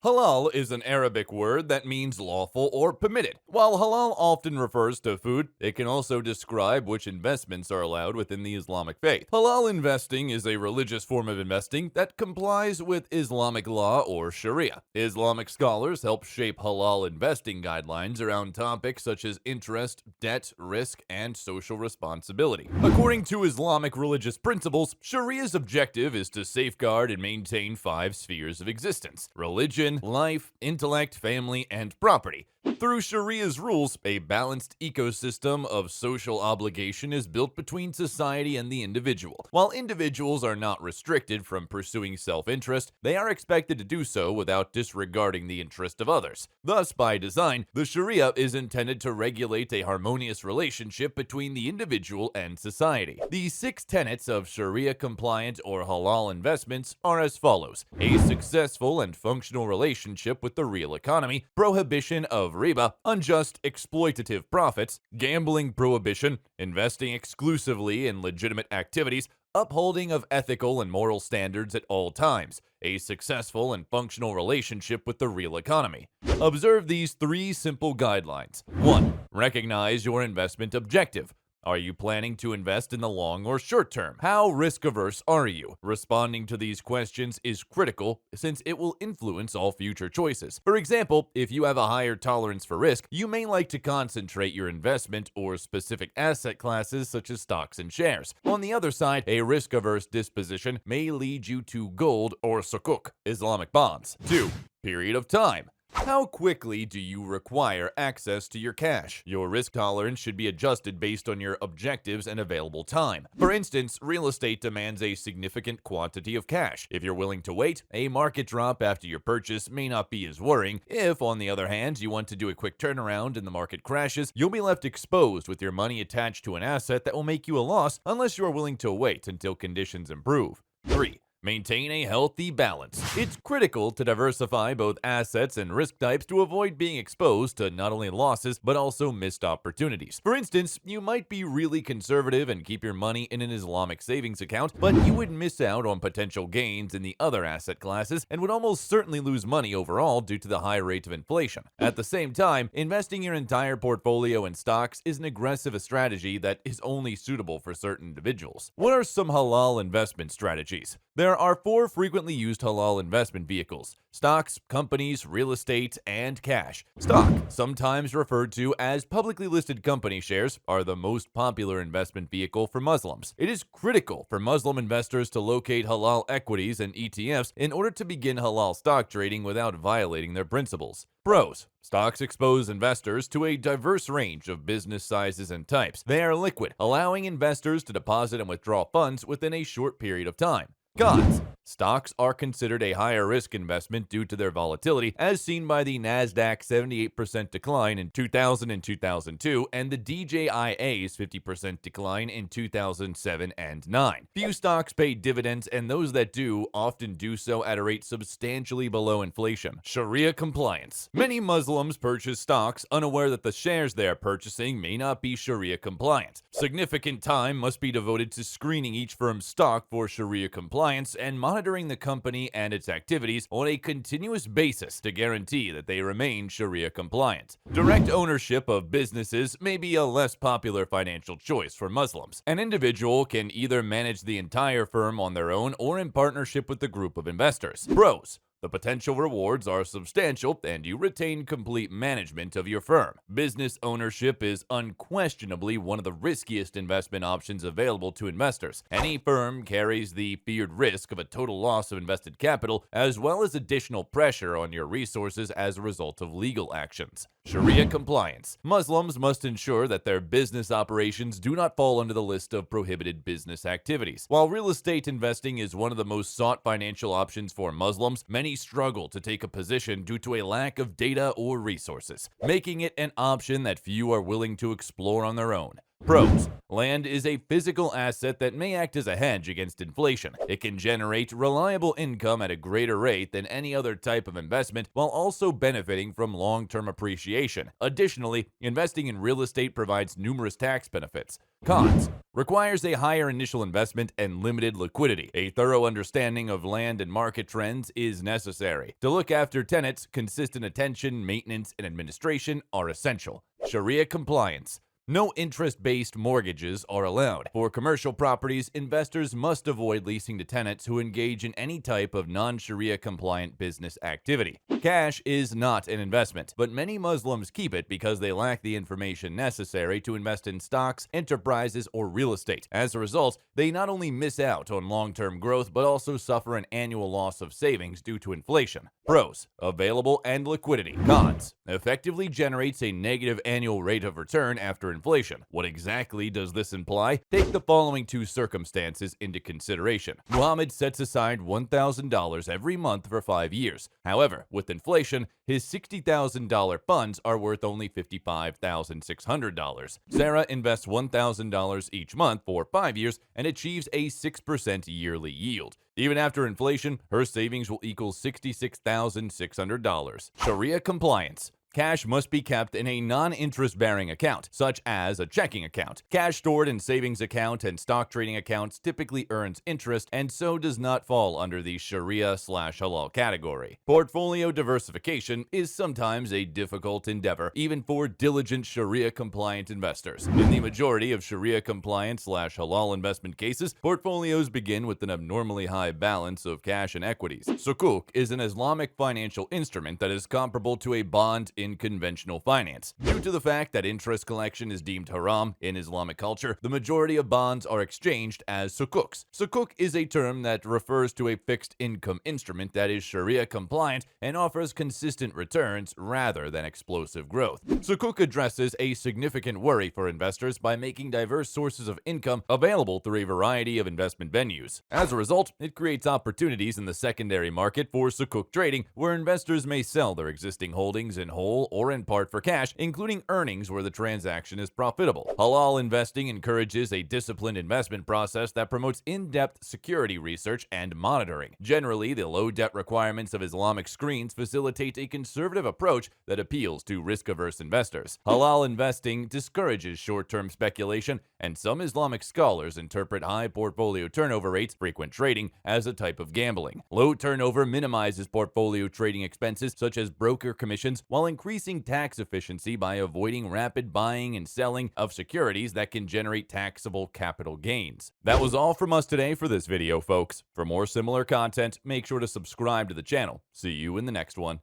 Halal is an Arabic word that means lawful or permitted. While halal often refers to food, it can also describe which investments are allowed within the Islamic faith. Halal investing is a religious form of investing that complies with Islamic law or Shariah. Islamic scholars help shape halal investing guidelines around topics such as interest, debt, risk, and social responsibility. According to Islamic religious principles, Shariah's objective is to safeguard and maintain five spheres of existence: religion, life, intellect, family, and property. Through Shariah's rules, a balanced ecosystem of social obligation is built between society and the individual. While individuals are not restricted from pursuing self-interest, they are expected to do so without disregarding the interest of others. Thus, by design, the Sharia is intended to regulate a harmonious relationship between the individual and society. The 6 tenets of Sharia-compliant or halal investments are as follows: a successful and functional relationship with the real economy, prohibition of riba, unjust exploitative profits, gambling prohibition, investing exclusively in legitimate activities, upholding of ethical and moral standards at all times, a successful and functional relationship with the real economy. Observe these 3 simple guidelines. 1. Recognize your investment objective. Are you planning to invest in the long or short term? How risk-averse are you? Responding to these questions is critical since it will influence all future choices. For example, if you have a higher tolerance for risk, you may like to concentrate your investment or specific asset classes such as stocks and shares. On the other side, a risk-averse disposition may lead you to gold or sukuk, Islamic bonds. 2. Period of time. How quickly do you require access to your cash? Your risk tolerance should be adjusted based on your objectives and available time. For instance, real estate demands a significant quantity of cash. If you're willing to wait, a market drop after your purchase may not be as worrying. If, on the other hand, you want to do a quick turnaround and the market crashes, you'll be left exposed with your money attached to an asset that will make you a loss unless you are willing to wait until conditions improve. 3. Maintain a healthy balance. It's critical to diversify both assets and risk types to avoid being exposed to not only losses, but also missed opportunities. For instance, you might be really conservative and keep your money in an Islamic savings account, but you would miss out on potential gains in the other asset classes and would almost certainly lose money overall due to the high rate of inflation. At the same time, investing your entire portfolio in stocks is an aggressive strategy that is only suitable for certain individuals. What are some halal investment strategies? There are 4 frequently used halal investment vehicles: stocks, companies, real estate, and cash. Stock, sometimes referred to as publicly listed company shares, are the most popular investment vehicle for Muslims. It is critical for Muslim investors to locate halal equities and ETFs in order to begin halal stock trading without violating their principles. Pros: stocks expose investors to a diverse range of business sizes and types. They are liquid, allowing investors to deposit and withdraw funds within a short period of time. Cons: stocks are considered a higher risk investment due to their volatility, as seen by the Nasdaq 78% decline in 2000 and 2002 and the DJIA's 50% decline in 2007 and 9. Few stocks pay dividends, and those that do often do so at a rate substantially below inflation. Sharia compliance. Many Muslims purchase stocks unaware that the shares they are purchasing may not be Sharia compliant. Significant time must be devoted to screening each firm's stock for Sharia compliance and monitoring the company and its activities on a continuous basis to guarantee that they remain Sharia compliant. Direct ownership of businesses may be a less popular financial choice for Muslims. An individual can either manage the entire firm on their own or in partnership with a group of investors. Pros: the potential rewards are substantial and you retain complete management of your firm. Business ownership is unquestionably one of the riskiest investment options available to investors. Any firm carries the feared risk of a total loss of invested capital, as well as additional pressure on your resources as a result of legal actions. Sharia compliance. Muslims must ensure that their business operations do not fall under the list of prohibited business activities. While real estate investing is one of the most sought financial options for Muslims, many struggle to take a position due to a lack of data or resources, making it an option that few are willing to explore on their own. Pros: land is a physical asset that may act as a hedge against inflation. It can generate reliable income at a greater rate than any other type of investment while also benefiting from long-term appreciation. Additionally, investing in real estate provides numerous tax benefits. Cons: requires a higher initial investment and limited liquidity. A thorough understanding of land and market trends is necessary. To look after tenants, consistent attention, maintenance, and administration are essential. Sharia compliance: no interest-based mortgages are allowed. For commercial properties, investors must avoid leasing to tenants who engage in any type of non-Sharia compliant business activity. Cash is not an investment, but many Muslims keep it because they lack the information necessary to invest in stocks, enterprises, or real estate. As a result, they not only miss out on long-term growth, but also suffer an annual loss of savings due to inflation. Pros: available and liquidity. Cons: effectively generates a negative annual rate of return after inflation. What exactly does this imply? Take the following two circumstances into consideration. Muhammad sets aside $1,000 every month for 5 years. However, with inflation, his $60,000 funds are worth only $55,600. Sarah invests $1,000 each month for 5 years and achieves a 6% yearly yield. Even after inflation, her savings will equal $66,600. Sharia compliance: cash must be kept in a non-interest-bearing account, such as a checking account. Cash stored in savings account and stock trading accounts typically earns interest and so does not fall under the Sharia/Halal category. Portfolio diversification is sometimes a difficult endeavor, even for diligent Sharia-compliant investors. In the majority of Sharia-compliant/Halal investment cases, portfolios begin with an abnormally high balance of cash and equities. Sukuk is an Islamic financial instrument that is comparable to a bond in conventional finance. Due to the fact that interest collection is deemed haram in Islamic culture, the majority of bonds are exchanged as sukuks. Sukuk is a term that refers to a fixed income instrument that is Sharia compliant and offers consistent returns rather than explosive growth. Sukuk addresses a significant worry for investors by making diverse sources of income available through a variety of investment venues. As a result, it creates opportunities in the secondary market for sukuk trading, where investors may sell their existing holdings in whole or in part for cash, including earnings where the transaction is profitable. Halal investing encourages a disciplined investment process that promotes in-depth security research and monitoring. Generally, the low debt requirements of Islamic screens facilitate a conservative approach that appeals to risk-averse investors. Halal investing discourages short-term speculation, and some Islamic scholars interpret high portfolio turnover rates, frequent trading, as a type of gambling. Low turnover minimizes portfolio trading expenses such as broker commissions, while increasing tax efficiency by avoiding rapid buying and selling of securities that can generate taxable capital gains. That was all from us today for this video, folks. For more similar content, make sure to subscribe to the channel. See you in the next one.